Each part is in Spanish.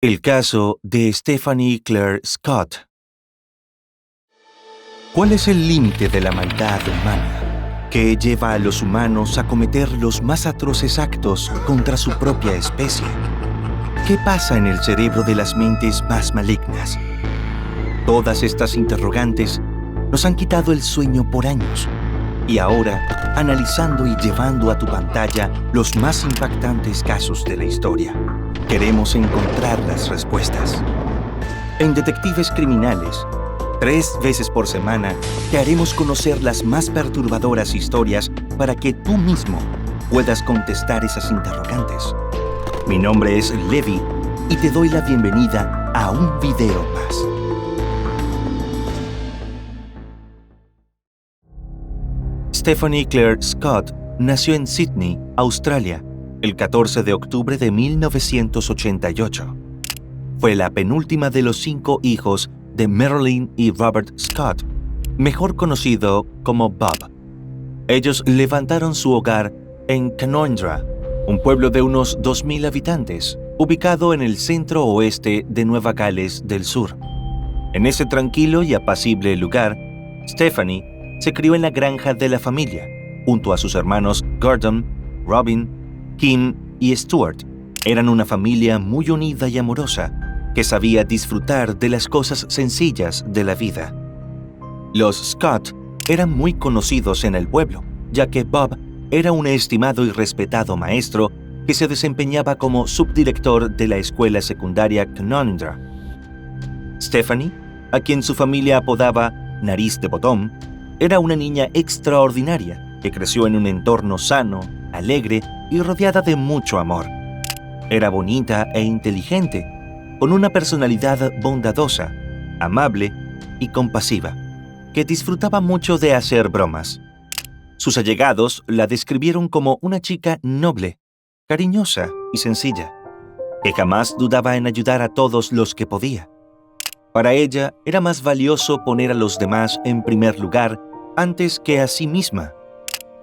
El caso de Stephanie Claire Scott. ¿Cuál es el límite de la maldad humana que lleva a los humanos a cometer los más atroces actos contra su propia especie? ¿Qué pasa en el cerebro de las mentes más malignas? Todas estas interrogantes nos han quitado el sueño por años. Y ahora, analizando y llevando a tu pantalla los más impactantes casos de la historia, queremos encontrar las respuestas. En Detectives Criminales, 3 veces por semana, te haremos conocer las más perturbadoras historias para que tú mismo puedas contestar esas interrogantes. Mi nombre es Levi y te doy la bienvenida a un video más. Stephanie Claire Scott nació en Sydney, Australia, el 14 de octubre de 1988. Fue la penúltima de los 5 hijos de Marilyn y Robert Scott, mejor conocido como Bob. Ellos levantaron su hogar en Canowindra, un pueblo de unos 2,000 habitantes, ubicado en el centro-oeste de Nueva Gales del Sur. En ese tranquilo y apacible lugar, Stephanie se crió en la granja de la familia, junto a sus hermanos Gordon, Robin, Kim y Stuart. Eran una familia muy unida y amorosa, que sabía disfrutar de las cosas sencillas de la vida. Los Scott eran muy conocidos en el pueblo, ya que Bob era un estimado y respetado maestro que se desempeñaba como subdirector de la escuela secundaria Canowindra. Stephanie, a quien su familia apodaba Nariz de Botón, era una niña extraordinaria que creció en un entorno sano, alegre y rodeada de mucho amor. Era bonita e inteligente, con una personalidad bondadosa, amable y compasiva, que disfrutaba mucho de hacer bromas. Sus allegados la describieron como una chica noble, cariñosa y sencilla, que jamás dudaba en ayudar a todos los que podía. Para ella era más valioso poner a los demás en primer lugar antes que a sí misma.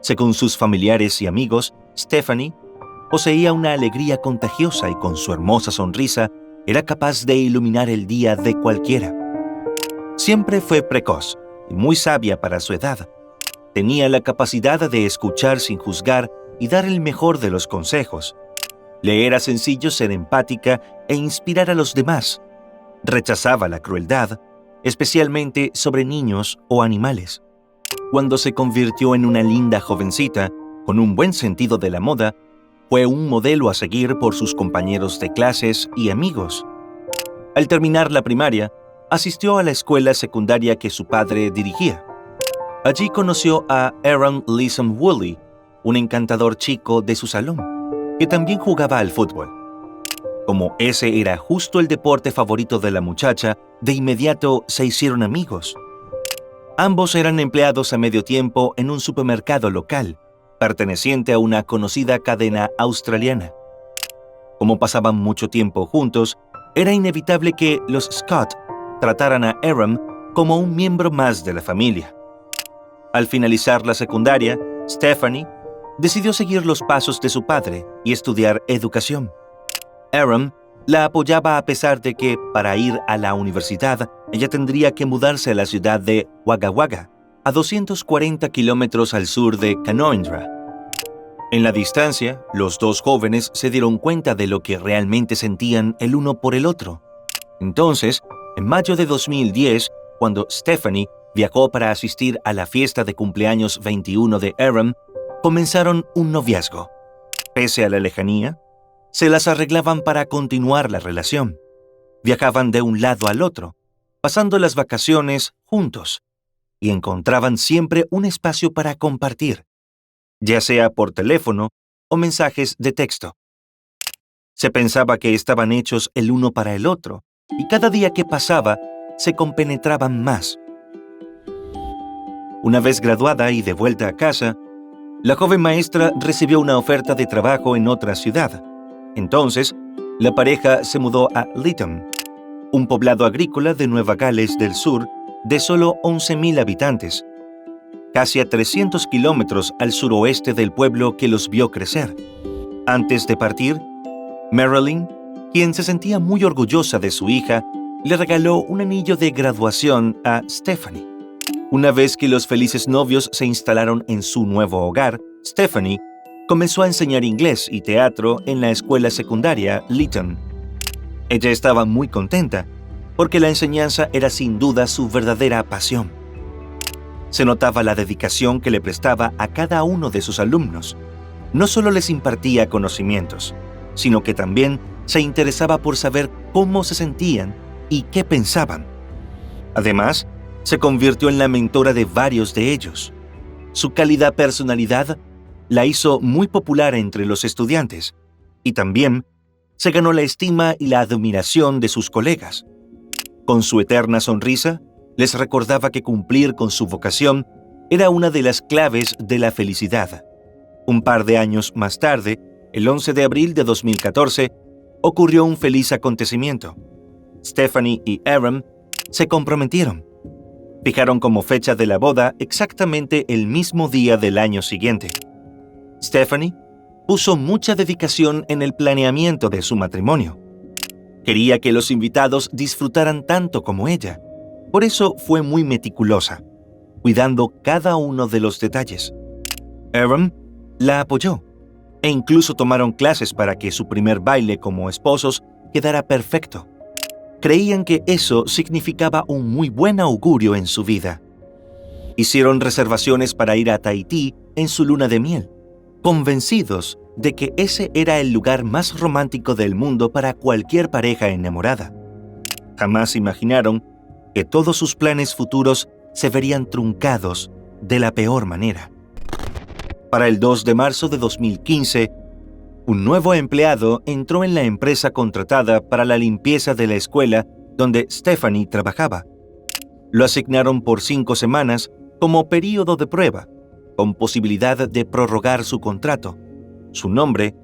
Según sus familiares y amigos, Stephanie poseía una alegría contagiosa y con su hermosa sonrisa era capaz de iluminar el día de cualquiera. Siempre fue precoz y muy sabia para su edad. Tenía la capacidad de escuchar sin juzgar y dar el mejor de los consejos. Le era sencillo ser empática e inspirar a los demás. Rechazaba la crueldad, especialmente sobre niños o animales. Cuando se convirtió en una linda jovencita, con un buen sentido de la moda, fue un modelo a seguir por sus compañeros de clases y amigos. Al terminar la primaria, asistió a la escuela secundaria que su padre dirigía. Allí conoció a Aaron Leeson Woolley, un encantador chico de su salón, que también jugaba al fútbol. Como ese era justo el deporte favorito de la muchacha, de inmediato se hicieron amigos. Ambos eran empleados a medio tiempo en un supermercado local, perteneciente a una conocida cadena australiana. Como pasaban mucho tiempo juntos, era inevitable que los Scott trataran a Aaron como un miembro más de la familia. Al finalizar la secundaria, Stephanie decidió seguir los pasos de su padre y estudiar educación. Aaron la apoyaba a pesar de que, para ir a la universidad, ella tendría que mudarse a la ciudad de Wagga Wagga, a 240 kilómetros al sur de Canowindra. En la distancia, los dos jóvenes se dieron cuenta de lo que realmente sentían el uno por el otro. Entonces, en mayo de 2010, cuando Stephanie viajó para asistir a la fiesta de cumpleaños 21 de Aaron, comenzaron un noviazgo. Pese a la lejanía, se las arreglaban para continuar la relación. Viajaban de un lado al otro, pasando las vacaciones juntos, y encontraban siempre un espacio para compartir, ya sea por teléfono o mensajes de texto. Se pensaba que estaban hechos el uno para el otro, y cada día que pasaba, se compenetraban más. Una vez graduada y de vuelta a casa, la joven maestra recibió una oferta de trabajo en otra ciudad. Entonces, la pareja se mudó a Lytton, un poblado agrícola de Nueva Gales del Sur de solo 11,000 habitantes, casi a 300 kilómetros al suroeste del pueblo que los vio crecer. Antes de partir, Marilyn, quien se sentía muy orgullosa de su hija, le regaló un anillo de graduación a Stephanie. Una vez que los felices novios se instalaron en su nuevo hogar, Stephanie comenzó a enseñar inglés y teatro en la escuela secundaria Lytton. Ella estaba muy contenta, porque la enseñanza era sin duda su verdadera pasión. Se notaba la dedicación que le prestaba a cada uno de sus alumnos. No solo les impartía conocimientos, sino que también se interesaba por saber cómo se sentían y qué pensaban. Además, se convirtió en la mentora de varios de ellos. Su cálida personalidad la hizo muy popular entre los estudiantes y también se ganó la estima y la admiración de sus colegas. Con su eterna sonrisa, les recordaba que cumplir con su vocación era una de las claves de la felicidad. Un par de años más tarde, el 11 de abril de 2014, ocurrió un feliz acontecimiento. Stephanie y Aaron se comprometieron. Fijaron como fecha de la boda exactamente el mismo día del año siguiente. Stephanie puso mucha dedicación en el planeamiento de su matrimonio. Quería que los invitados disfrutaran tanto como ella. Por eso fue muy meticulosa, cuidando cada uno de los detalles. Aaron la apoyó e incluso tomaron clases para que su primer baile como esposos quedara perfecto. Creían que eso significaba un muy buen augurio en su vida. Hicieron reservaciones para ir a Tahití en su luna de miel, convencidos de que ese era el lugar más romántico del mundo para cualquier pareja enamorada. Jamás imaginaron que todos sus planes futuros se verían truncados de la peor manera. Para el 2 de marzo de 2015, un nuevo empleado entró en la empresa contratada para la limpieza de la escuela donde Stephanie trabajaba. Lo asignaron por 5 semanas como período de prueba, con posibilidad de prorrogar su contrato. Su nombre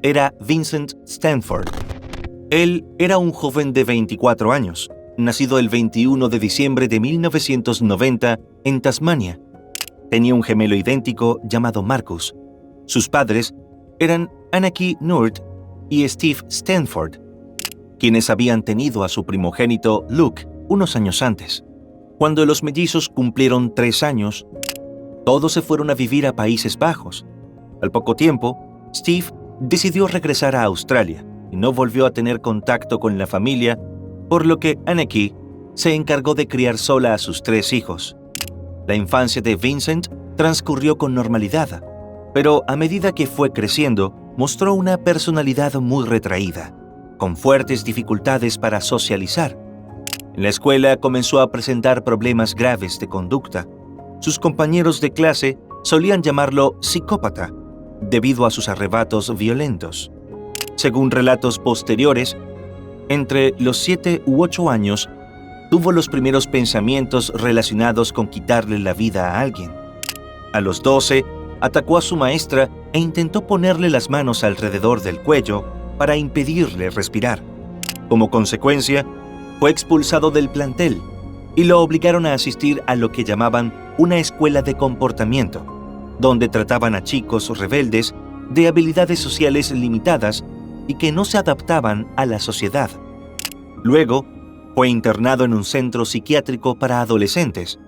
era Vincent Stanford. Él era un joven de 24 años, nacido el 21 de diciembre de 1990 en Tasmania. Tenía un gemelo idéntico llamado Marcus. Sus padres eran Anarchy Nord y Steve Stanford, quienes habían tenido a su primogénito Luke unos años antes. Cuando los mellizos cumplieron 3 años, todos se fueron a vivir a Países Bajos. Al poco tiempo, Steve decidió regresar a Australia y no volvió a tener contacto con la familia, por lo que Anarchy se encargó de criar sola a sus 3 hijos. La infancia de Vincent transcurrió con normalidad, pero a medida que fue creciendo, mostró una personalidad muy retraída, con fuertes dificultades para socializar. En la escuela comenzó a presentar problemas graves de conducta. Sus compañeros de clase solían llamarlo psicópata, debido a sus arrebatos violentos. Según relatos posteriores, entre los 7 u 8 años, tuvo los primeros pensamientos relacionados con quitarle la vida a alguien. A los 12, atacó a su maestra e intentó ponerle las manos alrededor del cuello para impedirle respirar. Como consecuencia, fue expulsado del plantel y lo obligaron a asistir a lo que llamaban una escuela de comportamiento, donde trataban a chicos rebeldes de habilidades sociales limitadas y que no se adaptaban a la sociedad. Luego, fue internado en un centro psiquiátrico para adolescentes,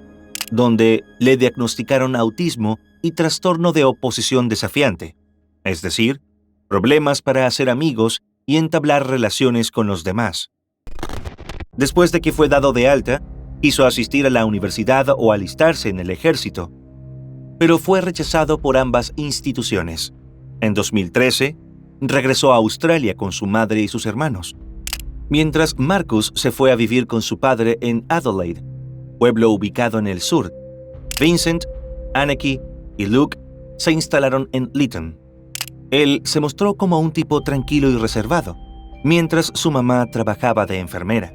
donde le diagnosticaron autismo y trastorno de oposición desafiante, es decir, problemas para hacer amigos y entablar relaciones con los demás. Después de que fue dado de alta, quiso asistir a la universidad o alistarse en el ejército, pero fue rechazado por ambas instituciones. En 2013, regresó a Australia con su madre y sus hermanos, mientras Marcus se fue a vivir con su padre en Adelaide, pueblo ubicado en el sur. Vincent, Anarchy y Luke se instalaron en Lytton. Él se mostró como un tipo tranquilo y reservado, mientras su mamá trabajaba de enfermera.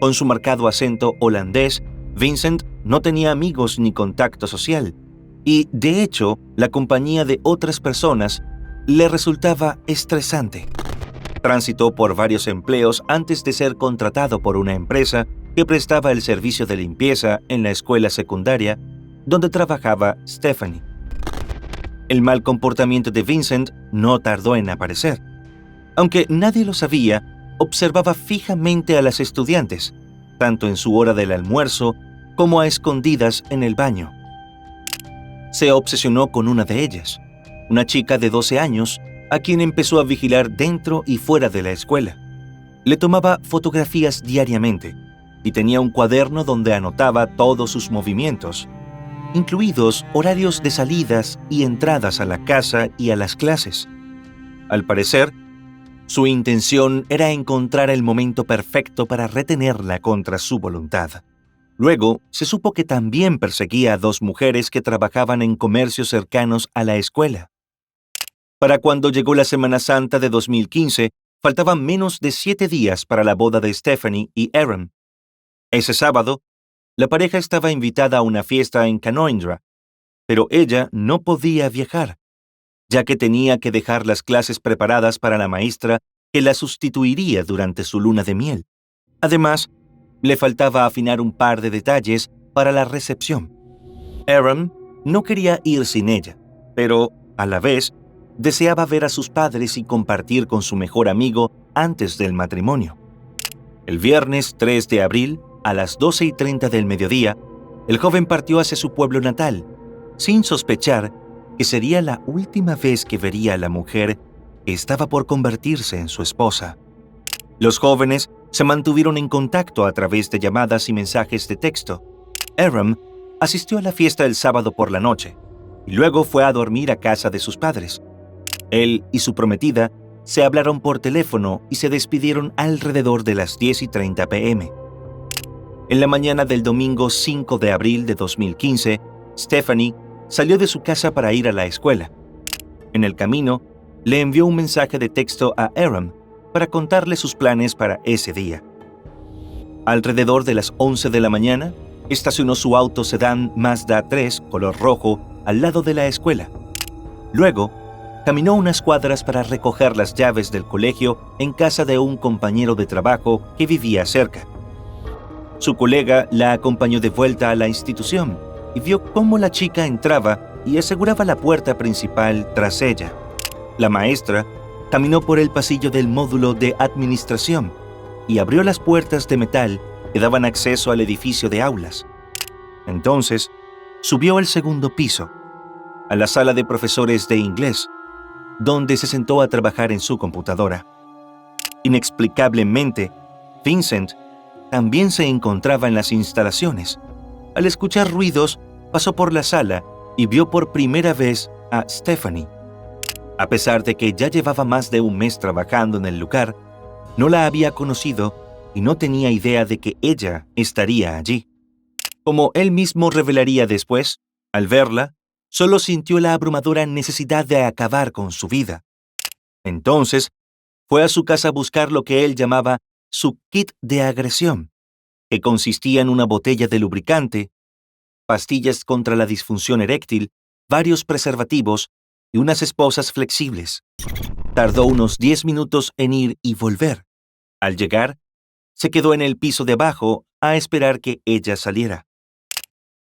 Con su marcado acento holandés, Vincent no tenía amigos ni contacto social, y, de hecho, la compañía de otras personas le resultaba estresante. Transitó por varios empleos antes de ser contratado por una empresa que prestaba el servicio de limpieza en la escuela secundaria donde trabajaba Stephanie. El mal comportamiento de Vincent no tardó en aparecer. Aunque nadie lo sabía, observaba fijamente a las estudiantes, tanto en su hora del almuerzo como a escondidas en el baño. Se obsesionó con una de ellas, una chica de 12 años, a quien empezó a vigilar dentro y fuera de la escuela. Le tomaba fotografías diariamente y tenía un cuaderno donde anotaba todos sus movimientos, incluidos horarios de salidas y entradas a la casa y a las clases. Al parecer, su intención era encontrar el momento perfecto para retenerla contra su voluntad. Luego, se supo que también perseguía a 2 mujeres que trabajaban en comercios cercanos a la escuela. Para cuando llegó la Semana Santa de 2015, faltaban menos de 7 días para la boda de Stephanie y Aaron. Ese sábado, la pareja estaba invitada a una fiesta en Canoindra, pero ella no podía viajar, ya que tenía que dejar las clases preparadas para la maestra que la sustituiría durante su luna de miel. Además, le faltaba afinar un par de detalles para la recepción. Aaron no quería ir sin ella, pero, a la vez, deseaba ver a sus padres y compartir con su mejor amigo antes del matrimonio. El viernes 3 de abril, a las 12:30 del mediodía, el joven partió hacia su pueblo natal, sin sospechar que sería la última vez que vería a la mujer que estaba por convertirse en su esposa. Los jóvenes se mantuvieron en contacto a través de llamadas y mensajes de texto. Aaron asistió a la fiesta el sábado por la noche y luego fue a dormir a casa de sus padres. Él y su prometida se hablaron por teléfono y se despidieron alrededor de las 10:30 p.m. En la mañana del domingo 5 de abril de 2015, Stephanie salió de su casa para ir a la escuela. En el camino, le envió un mensaje de texto a Aaron para contarle sus planes para ese día. Alrededor de las 11 de la mañana, estacionó su auto sedán Mazda 3 color rojo al lado de la escuela. Luego, caminó unas cuadras para recoger las llaves del colegio en casa de un compañero de trabajo que vivía cerca. Su colega la acompañó de vuelta a la institución y vio cómo la chica entraba y aseguraba la puerta principal tras ella. La maestra caminó por el pasillo del módulo de administración y abrió las puertas de metal que daban acceso al edificio de aulas. Entonces, subió al segundo piso, a la sala de profesores de inglés, donde se sentó a trabajar en su computadora. Inexplicablemente, Vincent también se encontraba en las instalaciones. Al escuchar ruidos, pasó por la sala y vio por primera vez a Stephanie. A pesar de que ya llevaba más de un mes trabajando en el lugar, no la había conocido y no tenía idea de que ella estaría allí. Como él mismo revelaría después, al verla, solo sintió la abrumadora necesidad de acabar con su vida. Entonces, fue a su casa a buscar lo que él llamaba su kit de agresión, que consistía en una botella de lubricante, pastillas contra la disfunción eréctil, varios preservativos y unas esposas flexibles. Tardó unos 10 minutos en ir y volver. Al llegar, se quedó en el piso de abajo a esperar que ella saliera.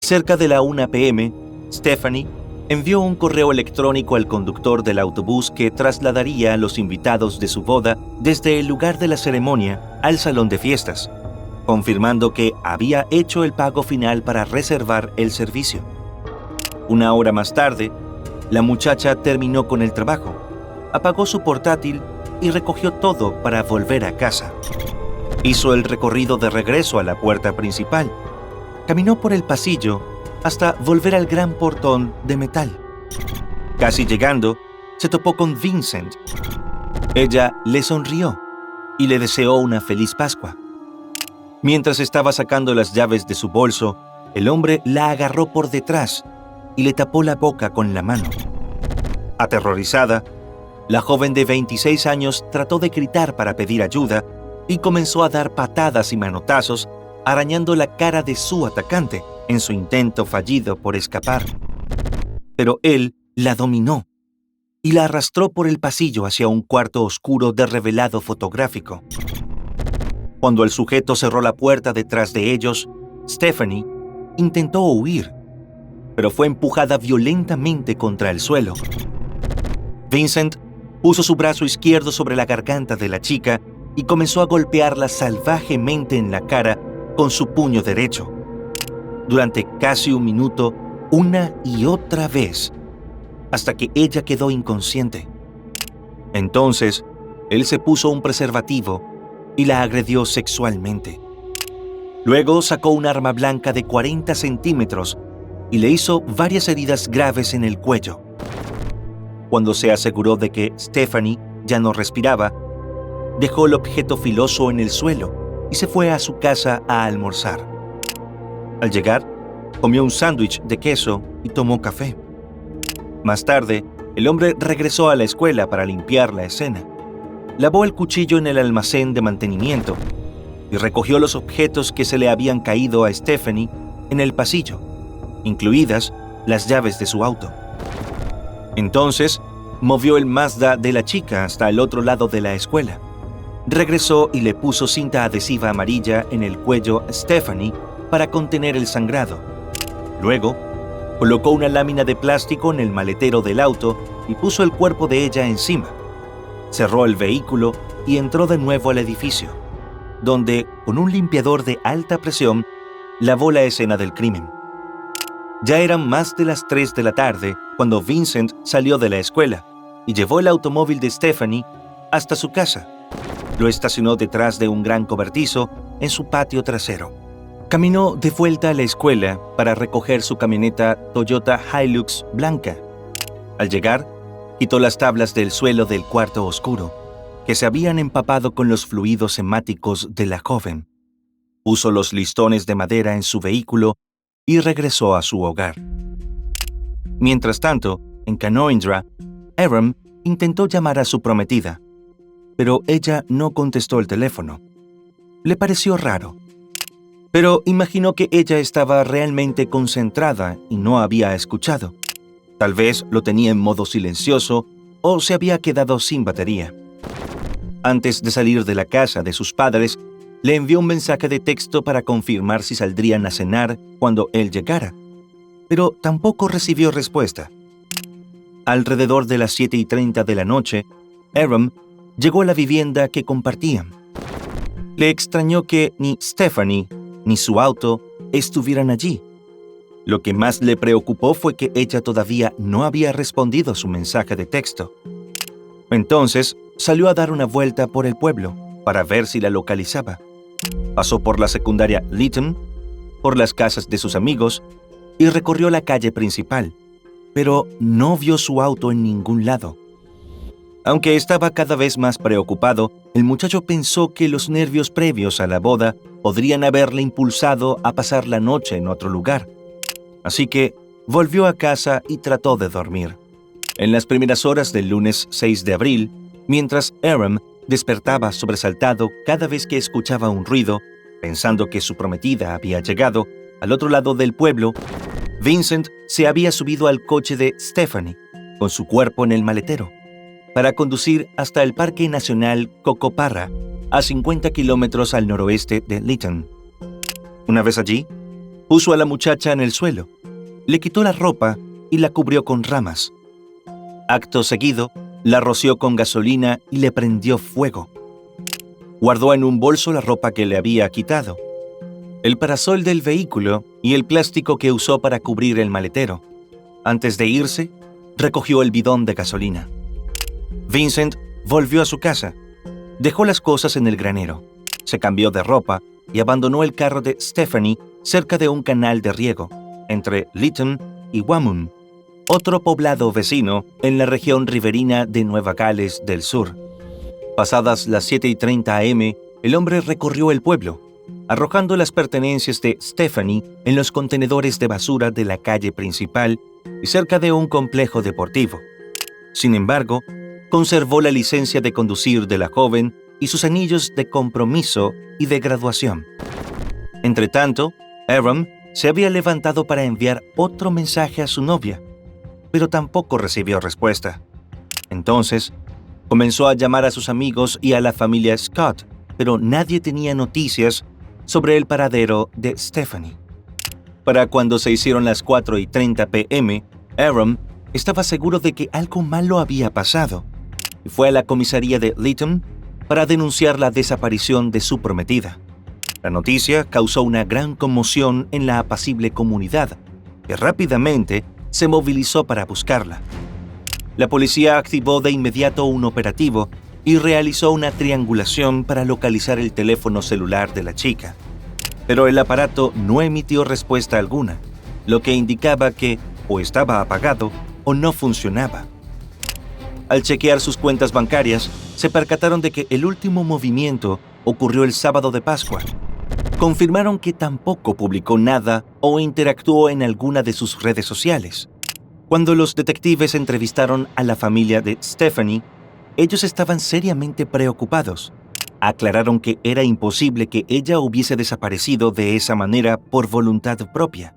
Cerca de la 1 p.m., Stephanie envió un correo electrónico al conductor del autobús que trasladaría a los invitados de su boda desde el lugar de la ceremonia al salón de fiestas, confirmando que había hecho el pago final para reservar el servicio. Una hora más tarde, la muchacha terminó con el trabajo, apagó su portátil y recogió todo para volver a casa. Hizo el recorrido de regreso a la puerta principal. Caminó por el pasillo hasta volver al gran portón de metal. Casi llegando, se topó con Vincent. Ella le sonrió y le deseó una feliz Pascua. Mientras estaba sacando las llaves de su bolso, el hombre la agarró por detrás y le tapó la boca con la mano. Aterrorizada, la joven de 26 años trató de gritar para pedir ayuda y comenzó a dar patadas y manotazos, arañando la cara de su atacante en su intento fallido por escapar. Pero él la dominó y la arrastró por el pasillo hacia un cuarto oscuro de revelado fotográfico. Cuando el sujeto cerró la puerta detrás de ellos, Stephanie intentó huir, pero fue empujada violentamente contra el suelo. Vincent Puso su brazo izquierdo sobre la garganta de la chica y comenzó a golpearla salvajemente en la cara con su puño derecho. Durante casi un minuto, una y otra vez, hasta que ella quedó inconsciente. Entonces, él se puso un preservativo y la agredió sexualmente. Luego sacó un arma blanca de 40 centímetros y le hizo varias heridas graves en el cuello. Cuando se aseguró de que Stephanie ya no respiraba, dejó el objeto filoso en el suelo y se fue a su casa a almorzar. Al llegar, comió un sándwich de queso y tomó café. Más tarde, el hombre regresó a la escuela para limpiar la escena. Lavó el cuchillo en el almacén de mantenimiento y recogió los objetos que se le habían caído a Stephanie en el pasillo, incluidas las llaves de su auto. Entonces, movió el Mazda de la chica hasta el otro lado de la escuela. Regresó y le puso cinta adhesiva amarilla en el cuello a Stephanie para contener el sangrado. Luego, colocó una lámina de plástico en el maletero del auto y puso el cuerpo de ella encima. Cerró el vehículo y entró de nuevo al edificio, donde, con un limpiador de alta presión, lavó la escena del crimen. Ya eran más de las 3 de la tarde cuando Vincent salió de la escuela y llevó el automóvil de Stephanie hasta su casa. Lo estacionó detrás de un gran cobertizo en su patio trasero. Caminó de vuelta a la escuela para recoger su camioneta Toyota Hilux blanca. Al llegar, quitó las tablas del suelo del cuarto oscuro, que se habían empapado con los fluidos hemáticos de la joven. Puso los listones de madera en su vehículo y regresó a su hogar. Mientras tanto, en Canoindra, Aram intentó llamar a su prometida, pero ella no contestó el teléfono. Le pareció raro, pero imaginó que ella estaba realmente concentrada y no había escuchado. Tal vez lo tenía en modo silencioso o se había quedado sin batería. Antes de salir de la casa de sus padres, le envió un mensaje de texto para confirmar si saldrían a cenar cuando él llegara, pero tampoco recibió respuesta. Alrededor de las 7:30 de la noche, Aram llegó a la vivienda que compartían. Le extrañó que ni Stephanie ni su auto estuvieran allí. Lo que más le preocupó fue que ella todavía no había respondido a su mensaje de texto. Entonces, salió a dar una vuelta por el pueblo para ver si la localizaba. Pasó por la secundaria Lytton, por las casas de sus amigos y recorrió la calle principal, pero no vio su auto en ningún lado. Aunque estaba cada vez más preocupado, el muchacho pensó que los nervios previos a la boda podrían haberle impulsado a pasar la noche en otro lugar. Así que volvió a casa y trató de dormir. En las primeras horas del lunes 6 de abril, mientras Aram despertaba sobresaltado cada vez que escuchaba un ruido, pensando que su prometida había llegado al otro lado del pueblo, Vincent se había subido al coche de Stephanie, con su cuerpo en el maletero, para conducir hasta el Parque Nacional Cocoparra, a 50 kilómetros al noroeste de Lytton. Una vez allí, puso a la muchacha en el suelo, le quitó la ropa y la cubrió con ramas. Acto seguido, la roció con gasolina y le prendió fuego. Guardó en un bolso la ropa que le había quitado, el parasol del vehículo y el plástico que usó para cubrir el maletero. Antes de irse, recogió el bidón de gasolina. Vincent volvió a su casa, dejó las cosas en el granero, se cambió de ropa y abandonó el carro de Stephanie cerca de un canal de riego entre Lytton y Wamum, otro poblado vecino en la región riberina de Nueva Gales del Sur. Pasadas las 7:30 am, el hombre recorrió el pueblo, arrojando las pertenencias de Stephanie en los contenedores de basura de la calle principal y cerca de un complejo deportivo. Sin embargo, conservó la licencia de conducir de la joven y sus anillos de compromiso y de graduación. Entretanto, Aram se había levantado para enviar otro mensaje a su novia, pero tampoco recibió respuesta. Entonces, comenzó a llamar a sus amigos y a la familia Scott, pero nadie tenía noticias sobre el paradero de Stephanie. Para cuando se hicieron las 4:30 p.m., Aram estaba seguro de que algo malo había pasado. y fue a la comisaría de Lytton para denunciar la desaparición de su prometida. La noticia causó una gran conmoción en la apacible comunidad, que rápidamente se movilizó para buscarla. La policía activó de inmediato un operativo y realizó una triangulación para localizar el teléfono celular de la chica. Pero el aparato no emitió respuesta alguna, lo que indicaba que o estaba apagado o no funcionaba. Al chequear sus cuentas bancarias, se percataron de que el último movimiento ocurrió el sábado de Pascua. Confirmaron que tampoco publicó nada o interactuó en alguna de sus redes sociales. Cuando los detectives entrevistaron a la familia de Stephanie, ellos estaban seriamente preocupados. Aclararon que era imposible que ella hubiese desaparecido de esa manera por voluntad propia,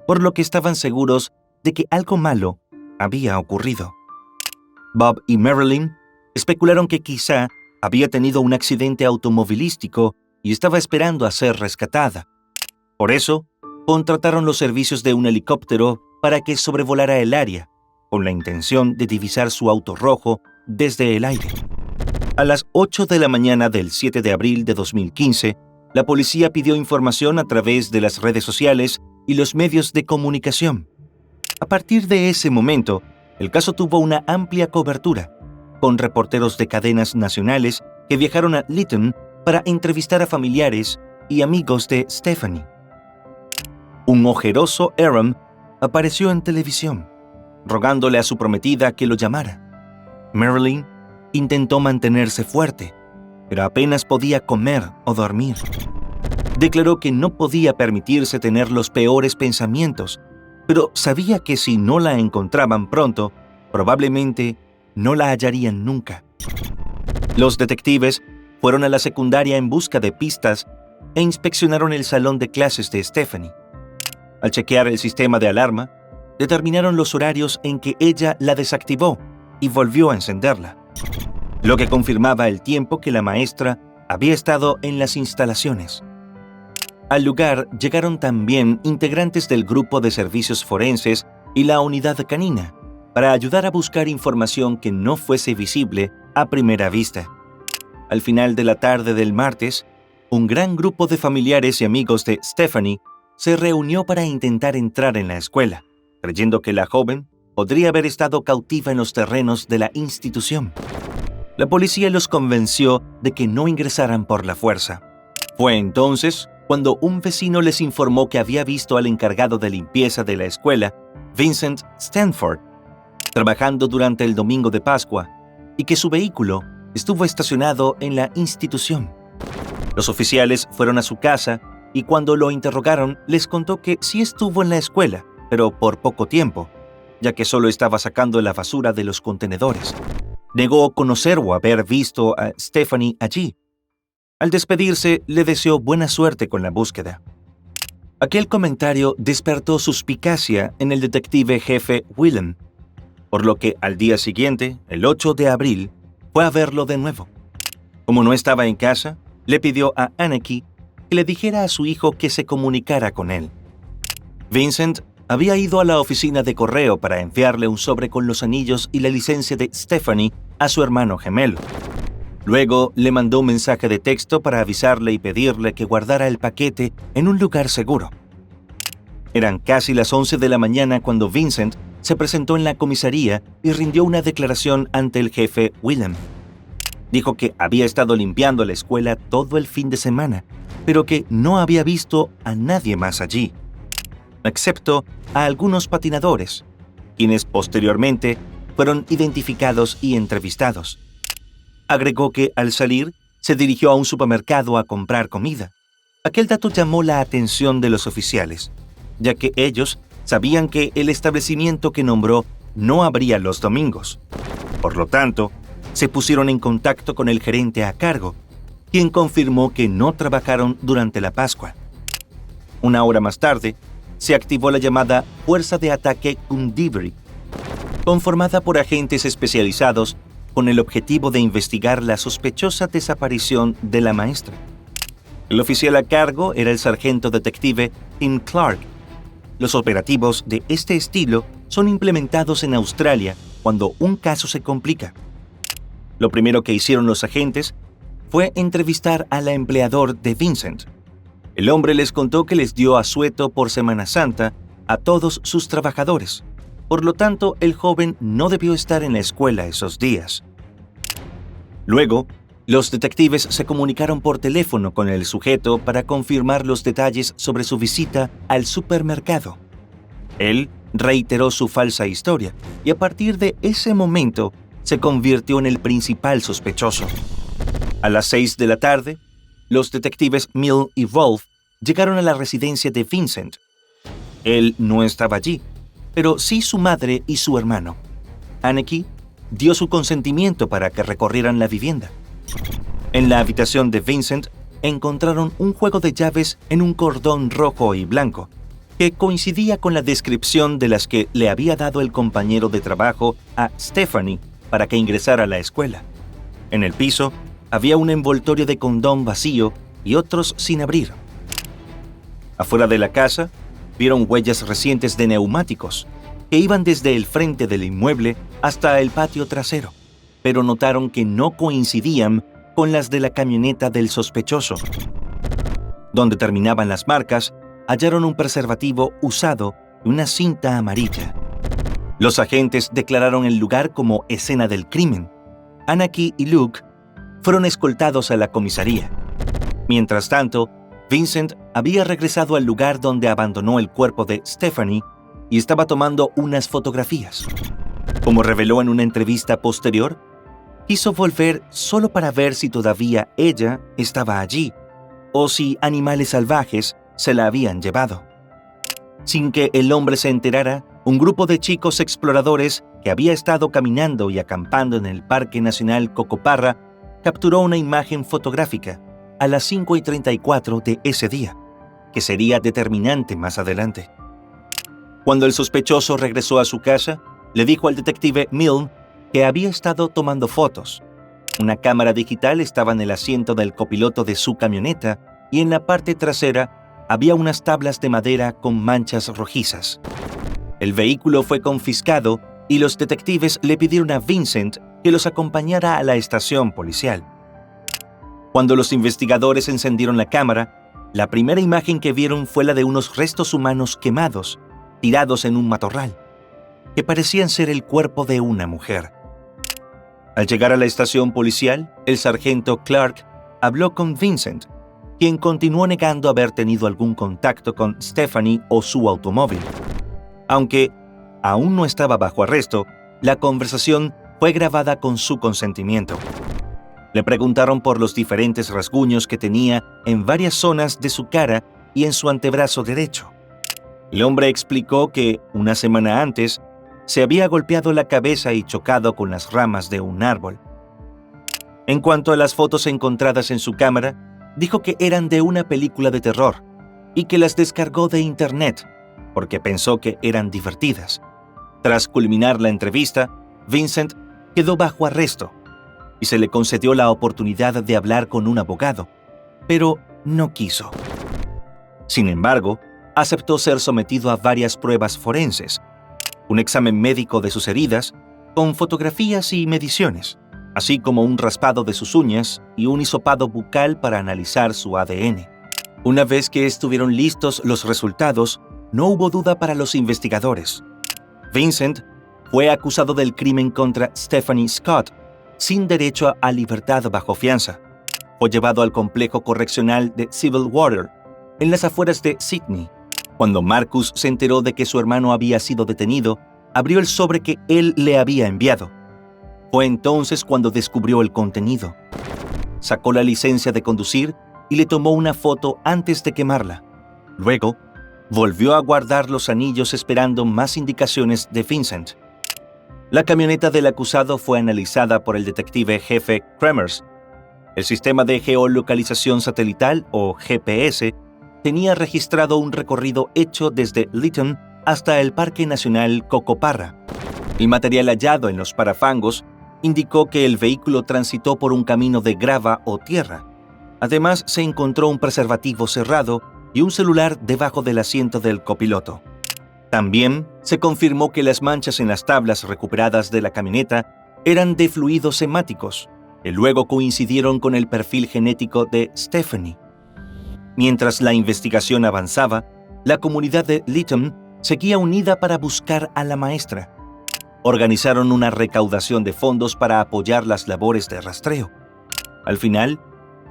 por lo que estaban seguros de que algo malo había ocurrido. Bob y Marilyn especularon que quizá había tenido un accidente automovilístico y estaba esperando a ser rescatada. Por eso, contrataron los servicios de un helicóptero para que sobrevolara el área, con la intención de divisar su auto rojo desde el aire. A las 8 de la mañana del 7 de abril de 2015, la policía pidió información a través de las redes sociales y los medios de comunicación. A partir de ese momento, el caso tuvo una amplia cobertura, con reporteros de cadenas nacionales que viajaron a Lytton para entrevistar a familiares y amigos de Stephanie. Un ojeroso Aaron apareció en televisión, rogándole a su prometida que lo llamara. Marilyn intentó mantenerse fuerte, pero apenas podía comer o dormir. Declaró que no podía permitirse tener los peores pensamientos, pero sabía que si no la encontraban pronto, probablemente no la hallarían nunca. Los detectives fueron a la secundaria en busca de pistas e inspeccionaron el salón de clases de Stephanie. Al chequear el sistema de alarma, determinaron los horarios en que ella la desactivó y volvió a encenderla, lo que confirmaba el tiempo que la maestra había estado en las instalaciones. Al lugar llegaron también integrantes del grupo de servicios forenses y la unidad canina para ayudar a buscar información que no fuese visible a primera vista. Al final de la tarde del martes, un gran grupo de familiares y amigos de Stephanie se reunió para intentar entrar en la escuela, creyendo que la joven podría haber estado cautiva en los terrenos de la institución. La policía los convenció de que no ingresaran por la fuerza. Fue entonces cuando un vecino les informó que había visto al encargado de limpieza de la escuela, Vincent Stanford, trabajando durante el domingo de Pascua y que su vehículo estuvo estacionado en la institución. Los oficiales fueron a su casa y cuando lo interrogaron les contó que sí estuvo en la escuela, pero por poco tiempo, ya que solo estaba sacando la basura de los contenedores. Negó conocer o haber visto a Stephanie allí. Al despedirse, le deseó buena suerte con la búsqueda. Aquel comentario despertó suspicacia en el detective jefe Willem, por lo que al día siguiente, el 8 de abril, fue a verlo de nuevo. Como no estaba en casa, le pidió a Anneke que le dijera a su hijo que se comunicara con él. Vincent había ido a la oficina de correo para enviarle un sobre con los anillos y la licencia de Stephanie a su hermano gemelo. Luego le mandó un mensaje de texto para avisarle y pedirle que guardara el paquete en un lugar seguro. Eran casi las 11 de la mañana cuando Vincent se presentó en la comisaría y rindió una declaración ante el jefe Willem. Dijo que había estado limpiando la escuela todo el fin de semana, pero que no había visto a nadie más allí, excepto a algunos patinadores, quienes posteriormente fueron identificados y entrevistados. Agregó que al salir se dirigió a un supermercado a comprar comida. Aquel dato llamó la atención de los oficiales, ya que ellos sabían que el establecimiento que nombró no abría los domingos. Por lo tanto, se pusieron en contacto con el gerente a cargo, quien confirmó que no trabajaron durante la Pascua. Una hora más tarde, se activó la llamada Fuerza de Ataque Kundibri, conformada por agentes especializados con el objetivo de investigar la sospechosa desaparición de la maestra. El oficial a cargo era el sargento detective Tim Clark. Los operativos de este estilo son implementados en Australia cuando un caso se complica. Lo primero que hicieron los agentes fue entrevistar al empleador de Vincent. El hombre les contó que les dio asueto por Semana Santa a todos sus trabajadores. Por lo tanto, el joven no debió estar en la escuela esos días. Luego, los detectives se comunicaron por teléfono con el sujeto para confirmar los detalles sobre su visita al supermercado. Él reiteró su falsa historia y a partir de ese momento se convirtió en el principal sospechoso. A las 6 de la tarde, los detectives Milne y Wolf llegaron a la residencia de Vincent. Él no estaba allí, pero sí su madre y su hermano. Haneke dio su consentimiento para que recorrieran la vivienda. En la habitación de Vincent encontraron un juego de llaves en un cordón rojo y blanco, que coincidía con la descripción de las que le había dado el compañero de trabajo a Stephanie para que ingresara a la escuela. En el piso había un envoltorio de condón vacío y otros sin abrir. Afuera de la casa, vieron huellas recientes de neumáticos que iban desde el frente del inmueble hasta el patio trasero, pero notaron que no coincidían con las de la camioneta del sospechoso. Donde terminaban las marcas, hallaron un preservativo usado y una cinta amarilla. Los agentes declararon el lugar como escena del crimen. Haneke y Luke fueron escoltados a la comisaría. Mientras tanto, Vincent había regresado al lugar donde abandonó el cuerpo de Stephanie y estaba tomando unas fotografías. Como reveló en una entrevista posterior, quiso volver solo para ver si todavía ella estaba allí o si animales salvajes se la habían llevado. Sin que el hombre se enterara, un grupo de chicos exploradores que había estado caminando y acampando en el Parque Nacional Cocoparra capturó una imagen fotográfica a las 5:34 de ese día, que sería determinante más adelante. Cuando el sospechoso regresó a su casa, le dijo al detective Milne que había estado tomando fotos. Una cámara digital estaba en el asiento del copiloto de su camioneta y en la parte trasera había unas tablas de madera con manchas rojizas. El vehículo fue confiscado y los detectives le pidieron a Vincent que los acompañara a la estación policial. Cuando los investigadores encendieron la cámara, la primera imagen que vieron fue la de unos restos humanos quemados, tirados en un matorral, que parecían ser el cuerpo de una mujer. Al llegar a la estación policial, el sargento Clark habló con Vincent, quien continuó negando haber tenido algún contacto con Stephanie o su automóvil. Aunque aún no estaba bajo arresto, la conversación fue grabada con su consentimiento. Le preguntaron por los diferentes rasguños que tenía en varias zonas de su cara y en su antebrazo derecho. El hombre explicó que, una semana antes, se había golpeado la cabeza y chocado con las ramas de un árbol. En cuanto a las fotos encontradas en su cámara, dijo que eran de una película de terror y que las descargó de internet porque pensó que eran divertidas. Tras culminar la entrevista, Vincent quedó bajo arresto y se le concedió la oportunidad de hablar con un abogado, pero no quiso. Sin embargo, aceptó ser sometido a varias pruebas forenses, un examen médico de sus heridas, con fotografías y mediciones, así como un raspado de sus uñas y un hisopado bucal para analizar su ADN. Una vez que estuvieron listos los resultados, no hubo duda para los investigadores. Vincent fue acusado del crimen contra Stephanie Scott, sin derecho a libertad bajo fianza. Fue llevado al complejo correccional de Civil Water, en las afueras de Sydney. Cuando Marcus se enteró de que su hermano había sido detenido, abrió el sobre que él le había enviado. Fue entonces cuando descubrió el contenido. Sacó la licencia de conducir y le tomó una foto antes de quemarla. Luego, volvió a guardar los anillos esperando más indicaciones de Vincent. La camioneta del acusado fue analizada por el detective jefe Kremers. El sistema de geolocalización satelital, o GPS, tenía registrado un recorrido hecho desde Lytton hasta el Parque Nacional Cocoparra. El material hallado en los parafangos indicó que el vehículo transitó por un camino de grava o tierra. Además, se encontró un preservativo cerrado y un celular debajo del asiento del copiloto. También se confirmó que las manchas en las tablas recuperadas de la camioneta eran de fluidos hemáticos, que luego coincidieron con el perfil genético de Stephanie. Mientras la investigación avanzaba, la comunidad de Lytton seguía unida para buscar a la maestra. Organizaron una recaudación de fondos para apoyar las labores de rastreo. Al final,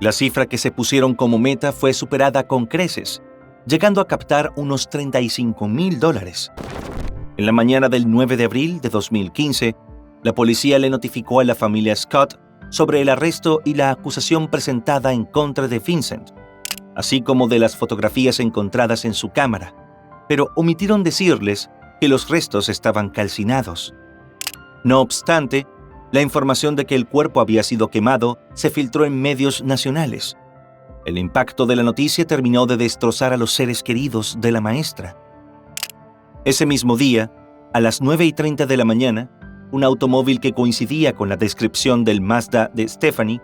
la cifra que se pusieron como meta fue superada con creces, llegando a captar unos $35,000. En la mañana del 9 de abril de 2015, la policía le notificó a la familia Scott sobre el arresto y la acusación presentada en contra de Vincent, así como de las fotografías encontradas en su cámara, pero omitieron decirles que los restos estaban calcinados. No obstante, la información de que el cuerpo había sido quemado se filtró en medios nacionales. El impacto de la noticia terminó de destrozar a los seres queridos de la maestra. Ese mismo día, a las 9:30 de la mañana, un automóvil que coincidía con la descripción del Mazda de Stephanie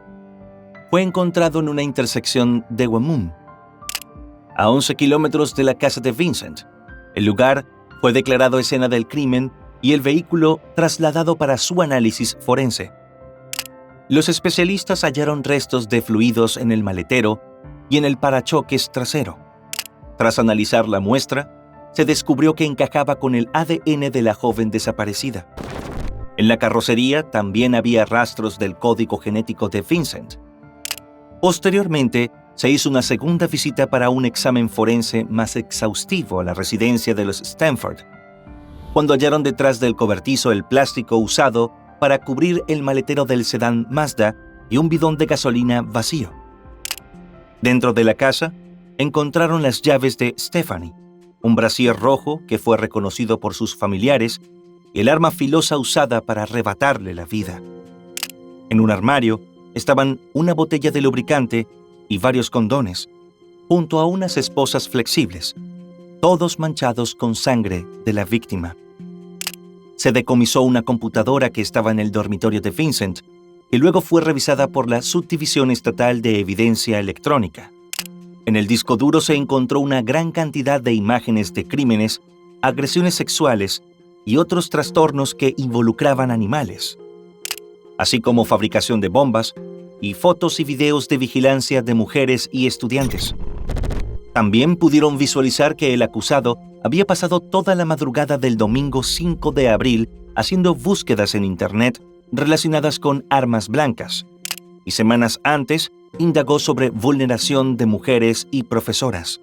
fue encontrado en una intersección de Wamum, a 11 kilómetros de la casa de Vincent. El lugar fue declarado escena del crimen y el vehículo trasladado para su análisis forense. Los especialistas hallaron restos de fluidos en el maletero y en el parachoques trasero. Tras analizar la muestra, se descubrió que encajaba con el ADN de la joven desaparecida. En la carrocería también había rastros del código genético de Vincent. Posteriormente, se hizo una segunda visita para un examen forense más exhaustivo a la residencia de los Stanford, cuando hallaron detrás del cobertizo el plástico usado para cubrir el maletero del sedán Mazda y un bidón de gasolina vacío. Dentro de la casa, encontraron las llaves de Stephanie, un brasier rojo que fue reconocido por sus familiares y el arma filosa usada para arrebatarle la vida. En un armario estaban una botella de lubricante y varios condones, junto a unas esposas flexibles, todos manchados con sangre de la víctima. Se decomisó una computadora que estaba en el dormitorio de Vincent y luego fue revisada por la Subdivisión Estatal de Evidencia Electrónica. En el disco duro se encontró una gran cantidad de imágenes de crímenes, agresiones sexuales y otros trastornos que involucraban animales, así como fabricación de bombas y fotos y videos de vigilancia de mujeres y estudiantes. También pudieron visualizar que el acusado había pasado toda la madrugada del domingo 5 de abril haciendo búsquedas en Internet relacionadas con armas blancas, y semanas antes indagó sobre vulneración de mujeres y profesoras.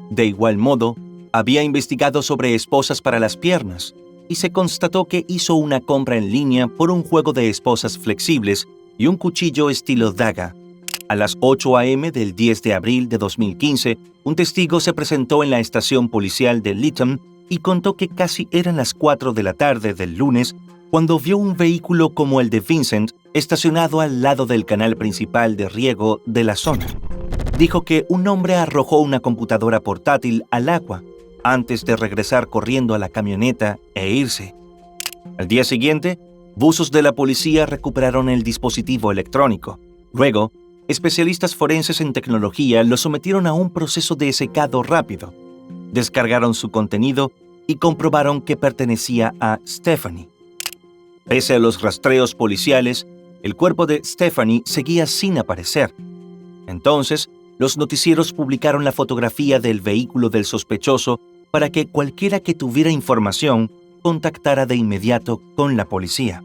De igual modo, había investigado sobre esposas para las piernas, y se constató que hizo una compra en línea por un juego de esposas flexibles y un cuchillo estilo daga. A las 8 a.m. del 10 de abril de 2015, un testigo se presentó en la estación policial de Lytton y contó que casi eran las 4 de la tarde del lunes cuando vio un vehículo como el de Vincent estacionado al lado del canal principal de riego de la zona. Dijo que un hombre arrojó una computadora portátil al agua antes de regresar corriendo a la camioneta e irse. Al día siguiente, buzos de la policía recuperaron el dispositivo electrónico. Luego, especialistas forenses en tecnología lo sometieron a un proceso de secado rápido, descargaron su contenido y comprobaron que pertenecía a Stephanie. Pese a los rastreos policiales, el cuerpo de Stephanie seguía sin aparecer. Entonces, los noticieros publicaron la fotografía del vehículo del sospechoso para que cualquiera que tuviera información contactara de inmediato con la policía.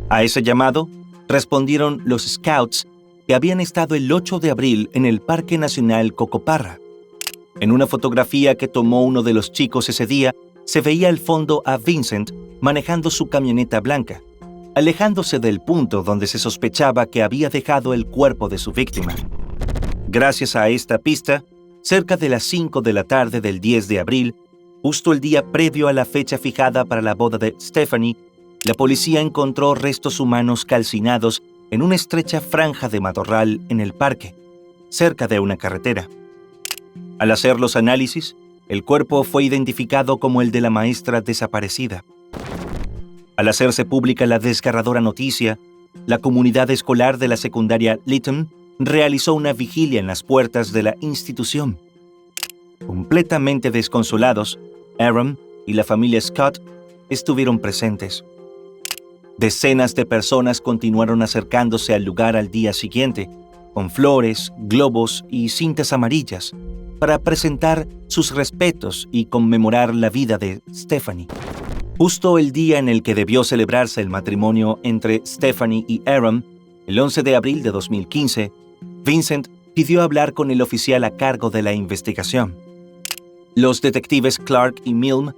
A ese llamado, respondieron los Scouts que habían estado el 8 de abril en el Parque Nacional Cocoparra. En una fotografía que tomó uno de los chicos ese día, se veía al fondo a Vincent manejando su camioneta blanca, alejándose del punto donde se sospechaba que había dejado el cuerpo de su víctima. Gracias a esta pista, cerca de las 5 de la tarde del 10 de abril, justo el día previo a la fecha fijada para la boda de Stephanie, la policía encontró restos humanos calcinados en una estrecha franja de matorral en el parque, cerca de una carretera. Al hacer los análisis, el cuerpo fue identificado como el de la maestra desaparecida. Al hacerse pública la desgarradora noticia, la comunidad escolar de la secundaria Lytton realizó una vigilia en las puertas de la institución. Completamente desconsolados, Aaron y la familia Scott estuvieron presentes. Decenas de personas continuaron acercándose al lugar al día siguiente, con flores, globos y cintas amarillas, para presentar sus respetos y conmemorar la vida de Stephanie. Justo el día en el que debió celebrarse el matrimonio entre Stephanie y Aaron, el 11 de abril de 2015, Vincent pidió hablar con el oficial a cargo de la investigación. Los detectives Clark y Milne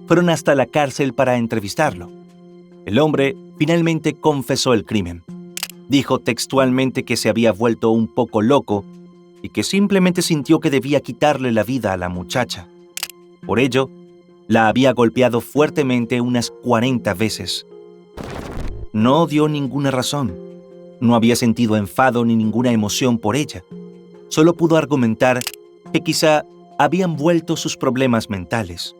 fueron hasta la cárcel para entrevistarlo. El hombre finalmente confesó el crimen. Dijo textualmente que se había vuelto un poco loco y que simplemente sintió que debía quitarle la vida a la muchacha. Por ello, la había golpeado fuertemente unas 40 veces. No dio ninguna razón. No había sentido enfado ni ninguna emoción por ella. Solo pudo argumentar que quizá habían vuelto sus problemas mentales.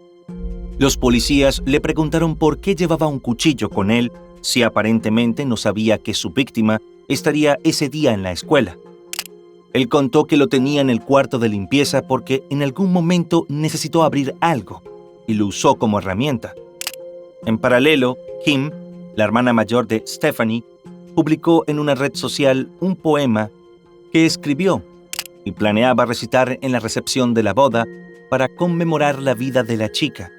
Los policías le preguntaron por qué llevaba un cuchillo con él si aparentemente no sabía que su víctima estaría ese día en la escuela. Él contó que lo tenía en el cuarto de limpieza porque en algún momento necesitó abrir algo y lo usó como herramienta. En paralelo, Kim, la hermana mayor de Stephanie, publicó en una red social un poema que escribió y planeaba recitar en la recepción de la boda para conmemorar la vida de la chica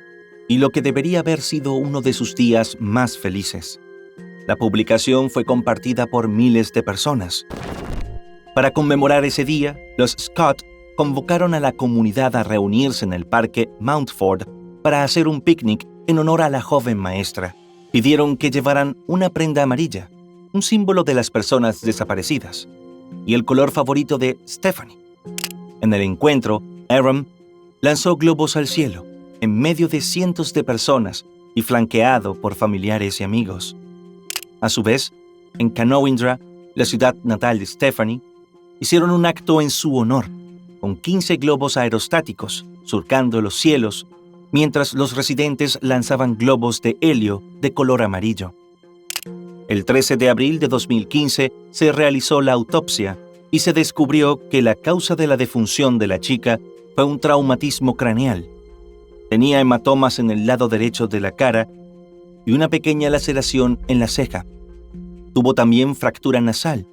y lo que debería haber sido uno de sus días más felices. La publicación fue compartida por miles de personas. Para conmemorar ese día, los Scott convocaron a la comunidad a reunirse en el parque Mountford para hacer un picnic en honor a la joven maestra. Pidieron que llevaran una prenda amarilla, un símbolo de las personas desaparecidas, y el color favorito de Stephanie. En el encuentro, Aaron lanzó globos al cielo, en medio de cientos de personas y flanqueado por familiares y amigos. A su vez, en Canowindra, la ciudad natal de Stephanie, hicieron un acto en su honor, con 15 globos aerostáticos surcando los cielos, mientras los residentes lanzaban globos de helio de color amarillo. El 13 de abril de 2015 se realizó la autopsia y se descubrió que la causa de la defunción de la chica fue un traumatismo craneal. Tenía hematomas en el lado derecho de la cara y una pequeña laceración en la ceja. Tuvo también fractura nasal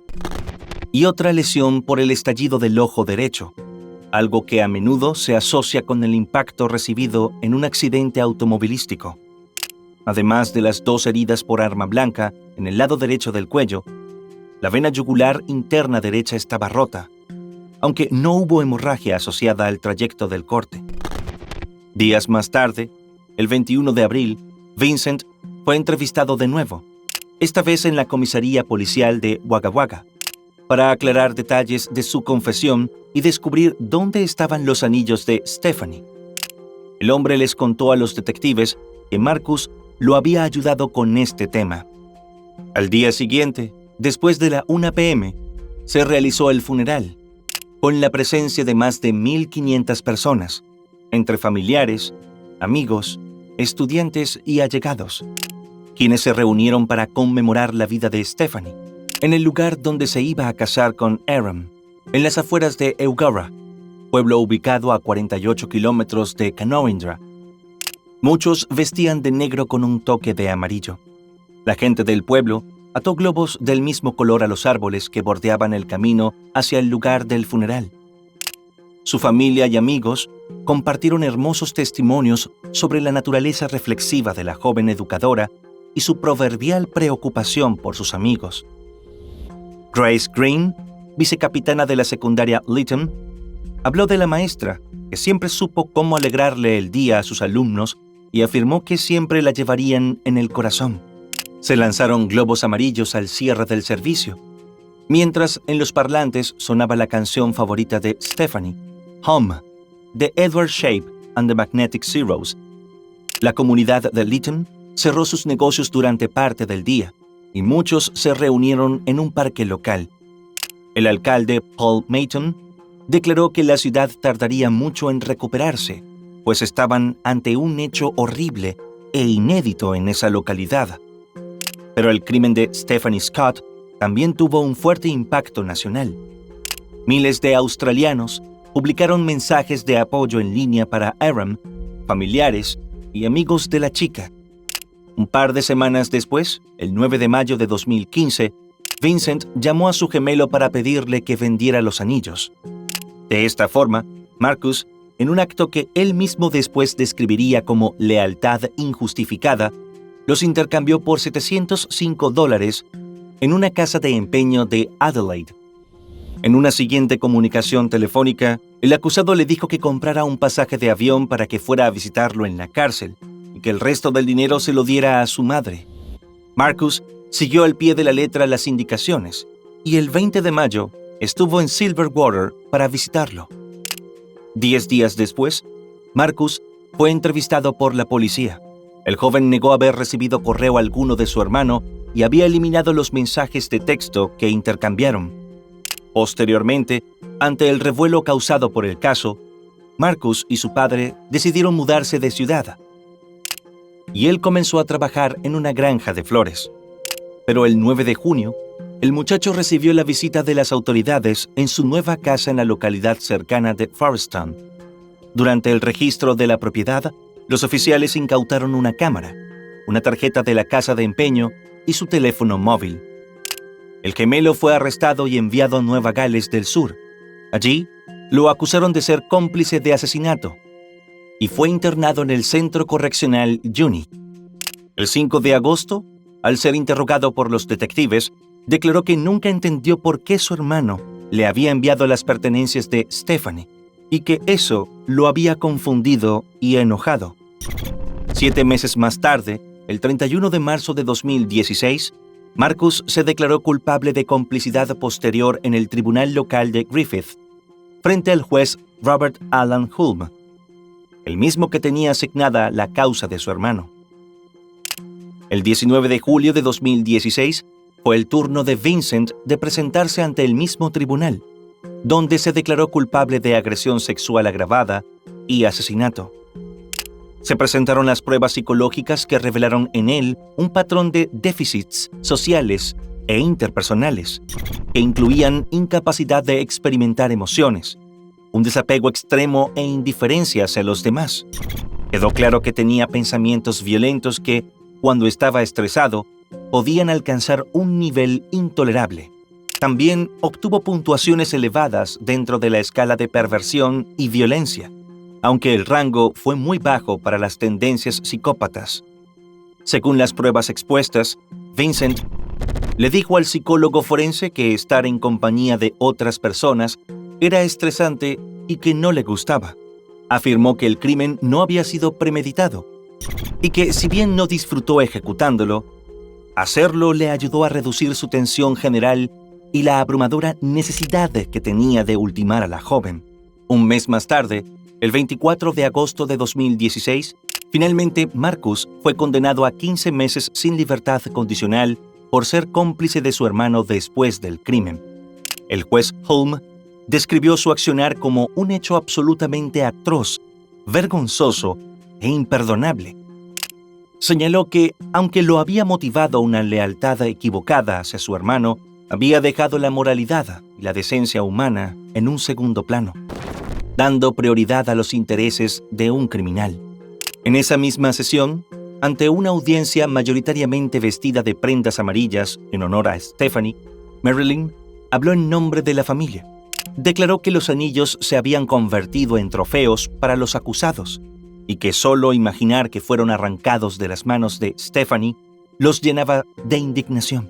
y otra lesión por el estallido del ojo derecho, algo que a menudo se asocia con el impacto recibido en un accidente automovilístico. Además de las 2 heridas por arma blanca en el lado derecho del cuello, la vena yugular interna derecha estaba rota, aunque no hubo hemorragia asociada al trayecto del corte. Días más tarde, el 21 de abril, Vincent fue entrevistado de nuevo, esta vez en la comisaría policial de Wagga Wagga, para aclarar detalles de su confesión y descubrir dónde estaban los anillos de Stephanie. El hombre les contó a los detectives que Marcus lo había ayudado con este tema. Al día siguiente, después de la 1 p.m., se realizó el funeral, con la presencia de más de 1.500 personas, entre familiares, amigos, estudiantes y allegados, quienes se reunieron para conmemorar la vida de Stephanie, en el lugar donde se iba a casar con Aaron, en las afueras de Eugowra, pueblo ubicado a 48 kilómetros de Canowindra. Muchos vestían de negro con un toque de amarillo. La gente del pueblo ató globos del mismo color a los árboles que bordeaban el camino hacia el lugar del funeral. Su familia y amigos compartieron hermosos testimonios sobre la naturaleza reflexiva de la joven educadora y su proverbial preocupación por sus amigos. Grace Green, vicecapitana de la secundaria Lytton, habló de la maestra, que siempre supo cómo alegrarle el día a sus alumnos y afirmó que siempre la llevarían en el corazón. Se lanzaron globos amarillos al cierre del servicio, mientras en los parlantes sonaba la canción favorita de Stephanie, Home, de Edward Shape and the Magnetic Zeros. La comunidad de Lytton cerró sus negocios durante parte del día y muchos se reunieron en un parque local. El alcalde Paul Mayton declaró que la ciudad tardaría mucho en recuperarse, pues estaban ante un hecho horrible e inédito en esa localidad. Pero el crimen de Stephanie Scott también tuvo un fuerte impacto nacional. Miles de australianos publicaron mensajes de apoyo en línea para Aaron, familiares y amigos de la chica. Un par de semanas después, el 9 de mayo de 2015, Vincent llamó a su gemelo para pedirle que vendiera los anillos. De esta forma, Marcus, en un acto que él mismo después describiría como lealtad injustificada, los intercambió por $705 en una casa de empeño de Adelaide. En una siguiente comunicación telefónica, el acusado le dijo que comprara un pasaje de avión para que fuera a visitarlo en la cárcel y que el resto del dinero se lo diera a su madre. Marcus siguió al pie de la letra las indicaciones y el 20 de mayo estuvo en Silverwater para visitarlo. 10 días después, Marcus fue entrevistado por la policía. El joven negó haber recibido correo alguno de su hermano y había eliminado los mensajes de texto que intercambiaron. Posteriormente, ante el revuelo causado por el caso, Marcus y su padre decidieron mudarse de ciudad. Y él comenzó a trabajar en una granja de flores. Pero el 9 de junio, el muchacho recibió la visita de las autoridades en su nueva casa en la localidad cercana de Forreston. Durante el registro de la propiedad, los oficiales incautaron una cámara, una tarjeta de la casa de empeño y su teléfono móvil. El gemelo fue arrestado y enviado a Nueva Gales del Sur. Allí, lo acusaron de ser cómplice de asesinato y fue internado en el Centro Correccional Juni. El 5 de agosto, al ser interrogado por los detectives, declaró que nunca entendió por qué su hermano le había enviado las pertenencias de Stephanie y que eso lo había confundido y enojado. 7 meses más tarde, el 31 de marzo de 2016, Marcus se declaró culpable de complicidad posterior en el tribunal local de Griffith, frente al juez Robert Alan Hulme, el mismo que tenía asignada la causa de su hermano. El 19 de julio de 2016 fue el turno de Vincent de presentarse ante el mismo tribunal, donde se declaró culpable de agresión sexual agravada y asesinato. Se presentaron las pruebas psicológicas que revelaron en él un patrón de déficits sociales e interpersonales, que incluían incapacidad de experimentar emociones, un desapego extremo e indiferencia hacia los demás. Quedó claro que tenía pensamientos violentos que, cuando estaba estresado, podían alcanzar un nivel intolerable. También obtuvo puntuaciones elevadas dentro de la escala de perversión y violencia, aunque el rango fue muy bajo para las tendencias psicópatas. Según las pruebas expuestas, Vincent le dijo al psicólogo forense que estar en compañía de otras personas era estresante y que no le gustaba. Afirmó que el crimen no había sido premeditado y que, si bien no disfrutó ejecutándolo, hacerlo le ayudó a reducir su tensión general y la abrumadora necesidad que tenía de ultimar a la joven. Un mes más tarde, el 24 de agosto de 2016, finalmente Marcus fue condenado a 15 meses sin libertad condicional por ser cómplice de su hermano después del crimen. El juez Hulme describió su accionar como un hecho absolutamente atroz, vergonzoso e imperdonable. Señaló que, aunque lo había motivado una lealtad equivocada hacia su hermano, había dejado la moralidad y la decencia humana en un segundo plano, dando prioridad a los intereses de un criminal. En esa misma sesión, ante una audiencia mayoritariamente vestida de prendas amarillas en honor a Stephanie, Marilyn habló en nombre de la familia. Declaró que los anillos se habían convertido en trofeos para los acusados y que solo imaginar que fueron arrancados de las manos de Stephanie los llenaba de indignación.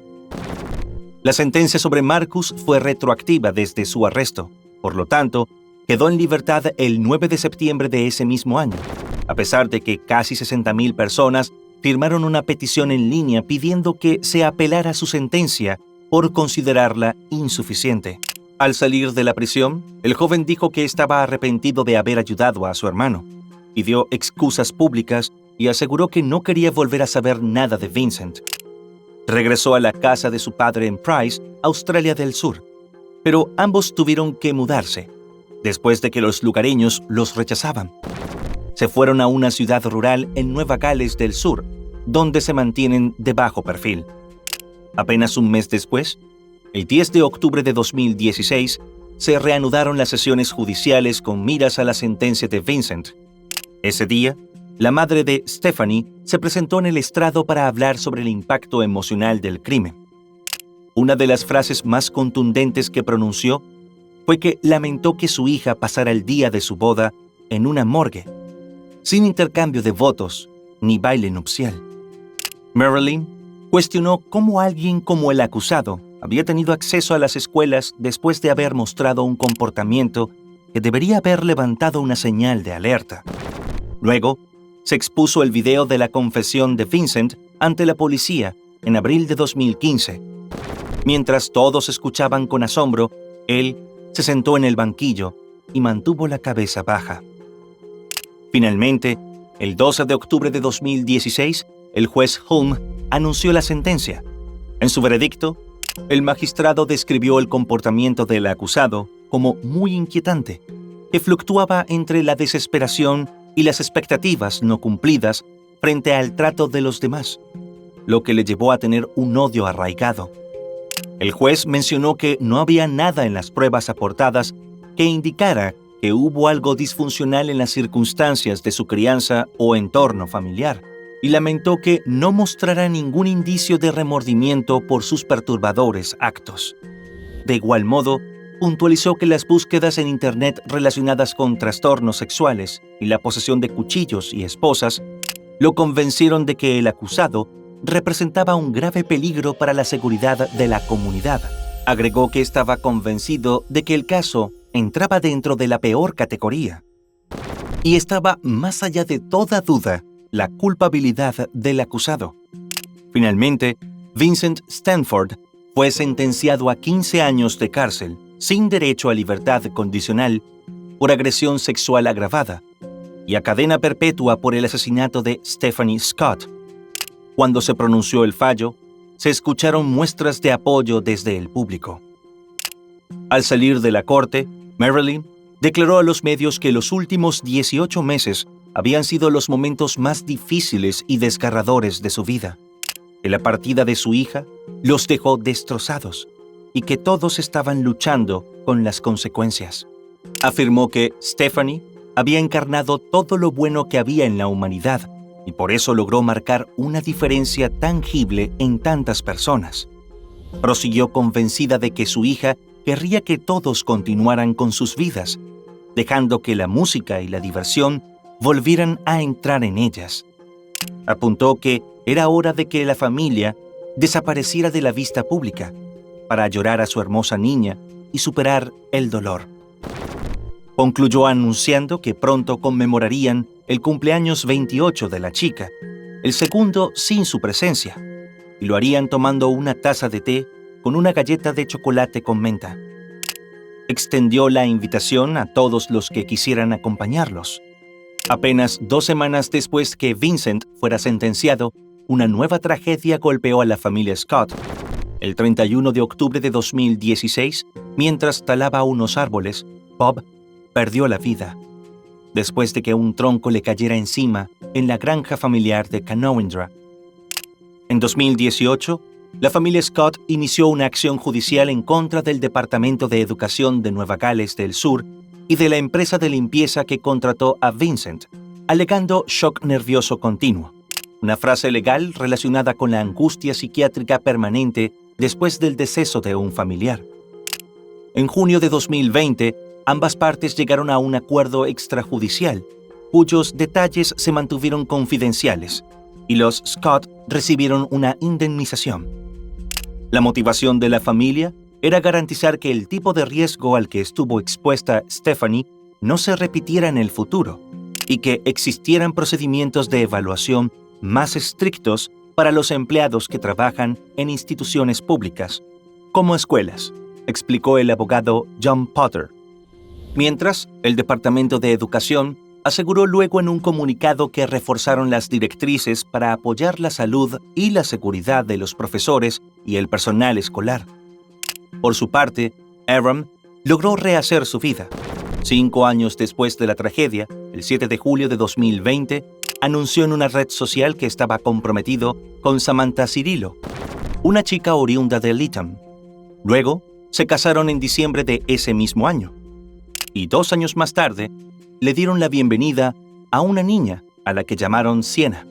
La sentencia sobre Marcus fue retroactiva desde su arresto, por lo tanto, quedó en libertad el 9 de septiembre de ese mismo año, a pesar de que casi 60,000 personas firmaron una petición en línea pidiendo que se apelara su sentencia por considerarla insuficiente. Al salir de la prisión, el joven dijo que estaba arrepentido de haber ayudado a su hermano, pidió excusas públicas y aseguró que no quería volver a saber nada de Vincent. Regresó a la casa de su padre en Price, Australia del Sur, pero ambos tuvieron que mudarse, después de que los lugareños los rechazaban. Se fueron a una ciudad rural en Nueva Gales del Sur, donde se mantienen de bajo perfil. Apenas un mes después, el 10 de octubre de 2016, se reanudaron las sesiones judiciales con miras a la sentencia de Vincent. Ese día, la madre de Stephanie se presentó en el estrado para hablar sobre el impacto emocional del crimen. Una de las frases más contundentes que pronunció fue que lamentó que su hija pasara el día de su boda en una morgue, sin intercambio de votos ni baile nupcial. Marilyn cuestionó cómo alguien como el acusado había tenido acceso a las escuelas después de haber mostrado un comportamiento que debería haber levantado una señal de alerta. Luego, se expuso el video de la confesión de Vincent ante la policía en abril de 2015. Mientras todos escuchaban con asombro, él se sentó en el banquillo y mantuvo la cabeza baja. Finalmente, el 12 de octubre de 2016, el juez Hulme anunció la sentencia. En su veredicto, el magistrado describió el comportamiento del acusado como muy inquietante, que fluctuaba entre la desesperación y las expectativas no cumplidas frente al trato de los demás, lo que le llevó a tener un odio arraigado. El juez mencionó que no había nada en las pruebas aportadas que indicara que hubo algo disfuncional en las circunstancias de su crianza o entorno familiar, y lamentó que no mostrara ningún indicio de remordimiento por sus perturbadores actos. De igual modo, puntualizó que las búsquedas en Internet relacionadas con trastornos sexuales y la posesión de cuchillos y esposas lo convencieron de que el acusado representaba un grave peligro para la seguridad de la comunidad. Agregó que estaba convencido de que el caso entraba dentro de la peor categoría y estaba más allá de toda duda la culpabilidad del acusado. Finalmente, Vincent Stanford fue sentenciado a 15 años de cárcel sin derecho a libertad condicional por agresión sexual agravada y a cadena perpetua por el asesinato de Stephanie Scott. Cuando se pronunció el fallo, se escucharon muestras de apoyo desde el público. Al salir de la corte, Marilyn declaró a los medios que los últimos 18 meses habían sido los momentos más difíciles y desgarradores de su vida, que la partida de su hija los dejó destrozados y que todos estaban luchando con las consecuencias. Afirmó que Stephanie había encarnado todo lo bueno que había en la humanidad y por eso logró marcar una diferencia tangible en tantas personas. Prosiguió convencida de que su hija querría que todos continuaran con sus vidas, dejando que la música y la diversión volvieran a entrar en ellas. Apuntó que era hora de que la familia desapareciera de la vista pública para llorar a su hermosa niña y superar el dolor. Concluyó anunciando que pronto conmemorarían el cumpleaños 28 de la chica, el segundo sin su presencia, y lo harían tomando una taza de té con una galleta de chocolate con menta. Extendió la invitación a todos los que quisieran acompañarlos. Apenas 2 semanas después que Vincent fuera sentenciado, una nueva tragedia golpeó a la familia Scott. El 31 de octubre de 2016, mientras talaba unos árboles, Bob perdió la vida, después de que un tronco le cayera encima en la granja familiar de Canowindra. En 2018, la familia Scott inició una acción judicial en contra del Departamento de Educación de Nueva Gales del Sur y de la empresa de limpieza que contrató a Vincent, alegando shock nervioso continuo, una frase legal relacionada con la angustia psiquiátrica permanente después del deceso de un familiar. En junio de 2020, ambas partes llegaron a un acuerdo extrajudicial, cuyos detalles se mantuvieron confidenciales, y los Scott recibieron una indemnización. La motivación de la familia era garantizar que el tipo de riesgo al que estuvo expuesta Stephanie no se repitiera en el futuro y que existieran procedimientos de evaluación más estrictos para los empleados que trabajan en instituciones públicas, como escuelas, explicó el abogado John Potter. Mientras, el Departamento de Educación aseguró luego en un comunicado que reforzaron las directrices para apoyar la salud y la seguridad de los profesores y el personal escolar. Por su parte, Aaron logró rehacer su vida. 5 años después de la tragedia, el 7 de julio de 2020, anunció en una red social que estaba comprometido con Samantha Cirillo, una chica oriunda de Lytton. Luego, se casaron en diciembre de ese mismo año. Y 2 años más tarde, le dieron la bienvenida a una niña a la que llamaron Siena.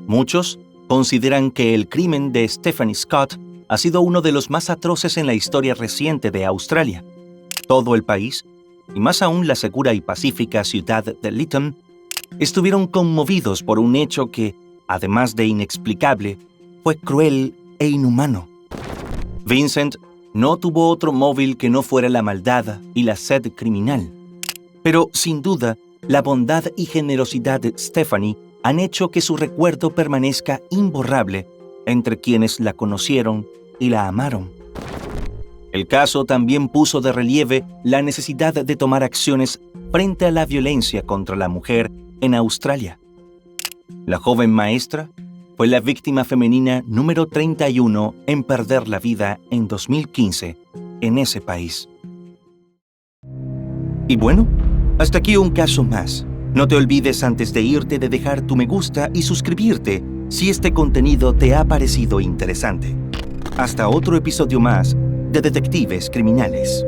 Muchos consideran que el crimen de Stephanie Scott ha sido uno de los más atroces en la historia reciente de Australia. Todo el país, y más aún la segura y pacífica ciudad de Lytton, estuvieron conmovidos por un hecho que, además de inexplicable, fue cruel e inhumano. Vincent no tuvo otro móvil que no fuera la maldad y la sed criminal. Pero, sin duda, la bondad y generosidad de Stephanie han hecho que su recuerdo permanezca imborrable entre quienes la conocieron y la amaron. El caso también puso de relieve la necesidad de tomar acciones frente a la violencia contra la mujer en Australia. La joven maestra fue la víctima femenina número 31 en perder la vida en 2015 en ese país. Y bueno, hasta aquí un caso más. No te olvides antes de irte de dejar tu me gusta y suscribirte si este contenido te ha parecido interesante. Hasta otro episodio más de Detectives Criminales.